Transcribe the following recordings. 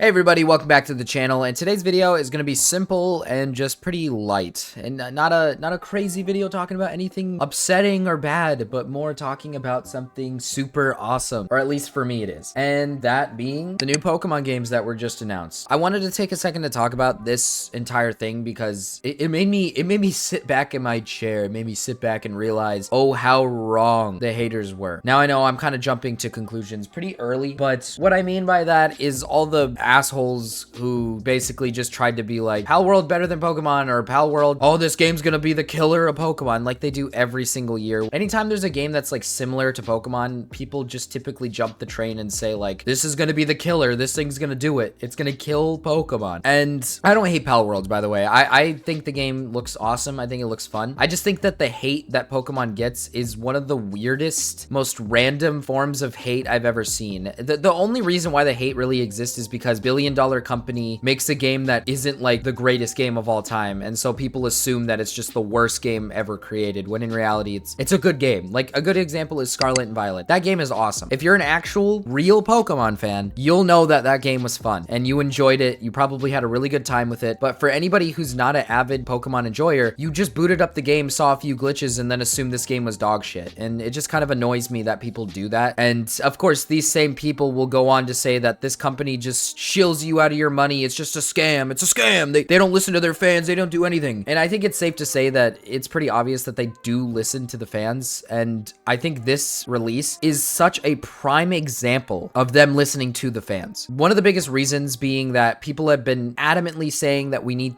Hey everybody, welcome back to the channel, and today's video is going to be simple and just pretty light, and not a crazy video talking about anything upsetting or bad, but more talking about something super awesome, or at least for me it is, and that being the new Pokemon games that were just announced. I wanted to take a second to talk about this entire thing because it made me sit back in my chair. It made me sit back and realize, oh, how wrong the haters were. Now I know I'm kind of jumping to conclusions pretty early, but what I mean by that is all the assholes who basically just tried to be like, Palworld better than Pokemon, or Palworld, oh, this game's gonna be the killer of Pokemon, like they do every single year. Anytime there's a game that's like similar to Pokemon, people just typically jump the train and say like, this is gonna be the killer, this thing's gonna do it, it's gonna kill Pokemon. And I don't hate Palworld, by the way. I think the game looks awesome. I think it looks fun. I just think that the hate that Pokemon gets is one of the weirdest, most random forms of hate I've ever seen. The only reason why the hate really exists is because billion-dollar company makes a game that isn't like the greatest game of all time, and so people assume that it's just the worst game ever created, when in reality it's a good game. Like a good example is Scarlet and Violet. That game is awesome. If you're an actual real Pokemon fan, you'll know that that game was fun and you enjoyed it. You probably had a really good time with it. But for anybody who's not an avid Pokemon enjoyer, you just booted up the game, saw a few glitches, and then assumed this game was dog shit. And it just kind of annoys me that people do that. And of course, these same people will go on to say that this company just shills you out of your money. It's just a scam. It's a scam. They don't listen to their fans. They don't do anything. And I think it's safe to say that it's pretty obvious that they do listen to the fans. And I think this release is such a prime example of them listening to the fans. One of the biggest reasons being that people have been adamantly saying that you need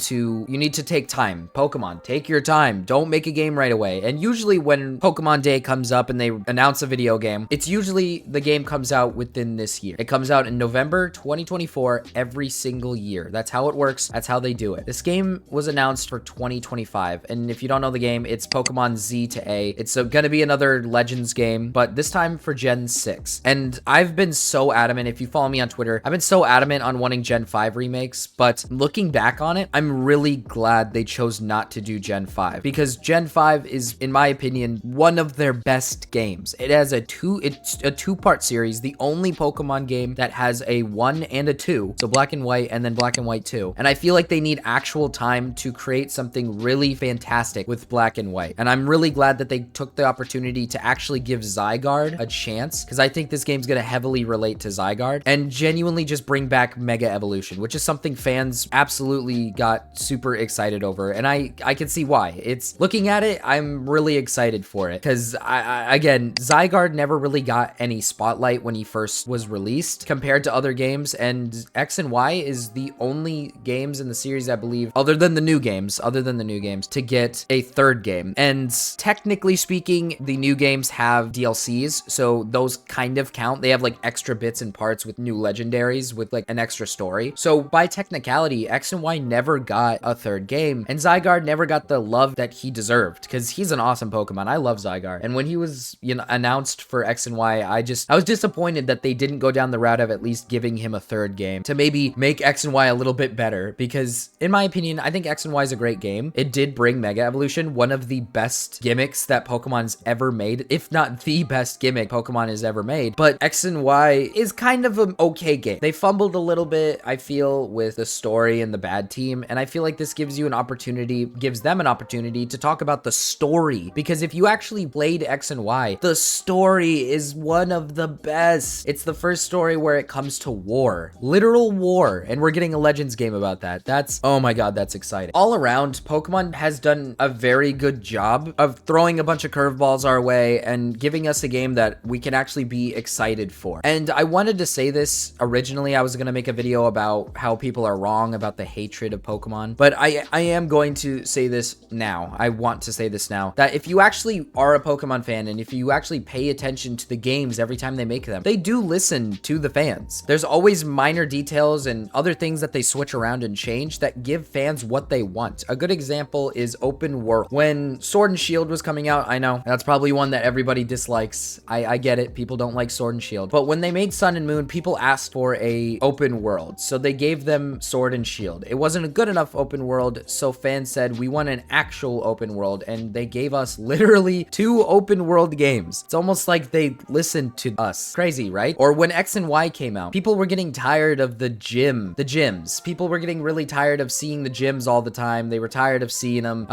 to take time. Pokemon, take your time. Don't make a game right away. And usually when Pokemon Day comes up and they announce a video game, it's usually the game comes out within this year. It comes out in November 2024 every single year. That's how it works. That's how they do it. This game was announced for 2025. And if you don't know the game, it's Pokemon Z to A. It's gonna be another Legends game, but this time for Gen 6. And I've been so adamant, if you follow me on Twitter, I've been so adamant on wanting Gen 5 remakes, but looking back on it, I'm really glad they chose not to do Gen 5, because Gen 5 is, in my opinion, one of their best games. It has it's a two-part series, the only Pokemon game that has a 1 and a 2, so Black and White and then Black and White 2. And I feel like they need actual time to create something really fantastic with Black and White. And I'm really glad that they took the opportunity to actually give Zygarde a chance, because I think this game's gonna heavily relate to Zygarde, and genuinely just bring back Mega Evolution, which is something fans absolutely got super excited over. And I can see why. It's, looking at it, I'm really excited for it, because again, Zygarde never really got any spotlight when he first was released compared to other games, and X and Y is the only games in the series, I believe, other than the new games, to get a third game. And technically speaking, the new games have DLCs, so those kind of count. They have like extra bits and parts with new legendaries with like an extra story. So by technicality, X and Y never got a third game, and Zygarde never got the love that he deserved, because he's an awesome Pokemon. I love Zygarde. And when he was, announced for X and Y, I was disappointed that they didn't go down the route of at least giving him a third game to maybe make X and Y a little bit better, because in my opinion, I think X and Y is a great game. It did bring Mega Evolution, one of the best gimmicks that Pokemon's ever made, if not the best gimmick Pokemon has ever made. But X and Y is kind of an okay game. They fumbled a little bit, I feel, with the story and the bad team, and I feel like this gives them an opportunity to talk about the story, because if you actually played X and Y, the story is one of the best. It's the first story where it comes to war, literal war, and we're getting a Legends game about that. Oh my god, that's exciting. All around, Pokemon has done a very good job of throwing a bunch of curveballs our way and giving us a game that we can actually be excited for. And I wanted to say this originally. I was gonna make a video about how people are wrong about the hatred of Pokemon, but I am going to say this now. I want to say this now, that if you actually are a Pokemon fan, and if you actually pay attention to the games every time they make them, they do listen to the fans. There's always minor details and other things that they switch around and change that give fans what they want. A good example is open world. When Sword and Shield was coming out, I know that's probably one that everybody dislikes. I get it. People don't like Sword and Shield. But when they made Sun and Moon, people asked for a open world, so they gave them Sword and Shield. It wasn't a good enough open world, so fans said, we want an actual open world, and they gave us literally 2 open world games. It's almost like they listened to us. Crazy, right? Or when X and Y came out, people were getting tired tired of the gyms. People were getting really tired of seeing the gyms all the time. They were tired of seeing them.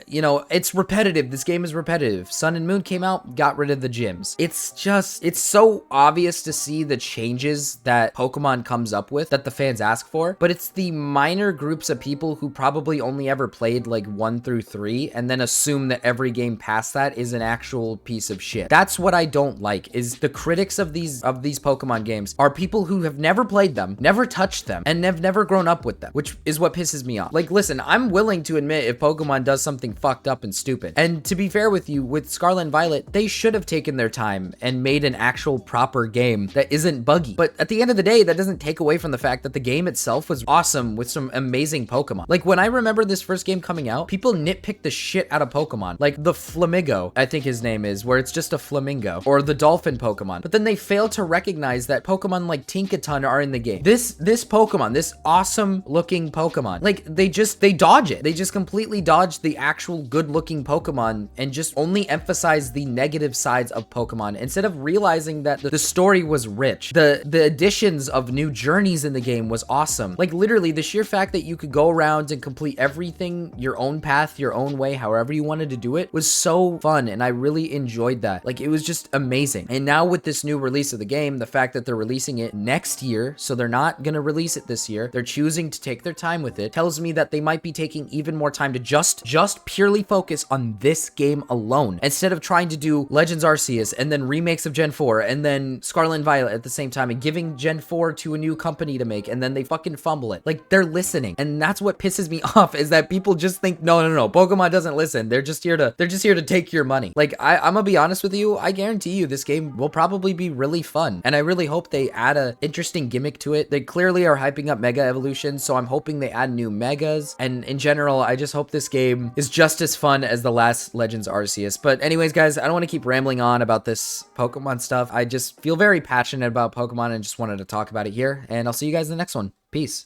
You know, it's repetitive. This game is repetitive. Sun and Moon came out, got rid of the gyms. It's so obvious to see the changes that Pokemon comes up with that the fans ask for, but it's the minor groups of people who probably only ever played like 1 through 3 and then assume that every game past that is an actual piece of shit. That's what I don't like, is the critics of these Pokemon games are people who have never played them, never touched them, and have never grown up with them, which is what pisses me off. Like, listen, I'm willing to admit if Pokemon does something fucked up and stupid. And to be fair with you, with Scarlet and Violet, they should have taken their time and made an actual proper game that isn't buggy. But at the end of the day, that doesn't take away from the fact that the game itself was awesome with some amazing Pokemon. Like, when I remember this first game coming out, people nitpicked the shit out of Pokemon. Like the Flamigo, I think his name is, where it's just a flamingo, or the dolphin Pokemon. But then they fail to recognize that Pokemon like Tinkaton are in the game. This Pokemon, this awesome looking Pokemon, like they dodge it. They just completely dodge the actual good looking Pokemon and just only emphasize the negative sides of Pokemon instead of realizing that the story was rich. The additions of new journeys in the game was awesome. Like literally the sheer fact that you could go around and complete everything your own path, your own way, however you wanted to do it, was so fun, and I really enjoyed that. Like, it was just amazing. And now with this new release of the game, the fact that they're releasing it next year, so they're not gonna release it this year, they're choosing to take their time with it, tells me that they might be taking even more time to just purely focus on this game alone, instead of trying to do Legends Arceus and then remakes of Gen 4 and then Scarlet and Violet at the same time and giving Gen 4 to a new company to make, and then they fucking fumble it. Like, they're listening. And that's what pisses me off, is that people just think, no, Pokemon doesn't listen. They're just here to take your money. Like, I'm gonna be honest with you, I guarantee you this game will probably be really fun. And I really hope they add a interesting gimmick to it. They clearly are hyping up Mega Evolution, so I'm hoping they add new Megas. And in general, I just hope this game is just as fun as the last Legends Arceus. But anyways, guys, I don't want to keep rambling on about this Pokemon stuff. I just feel very passionate about Pokemon and just wanted to talk about it here. And I'll see you guys in the next one. Peace.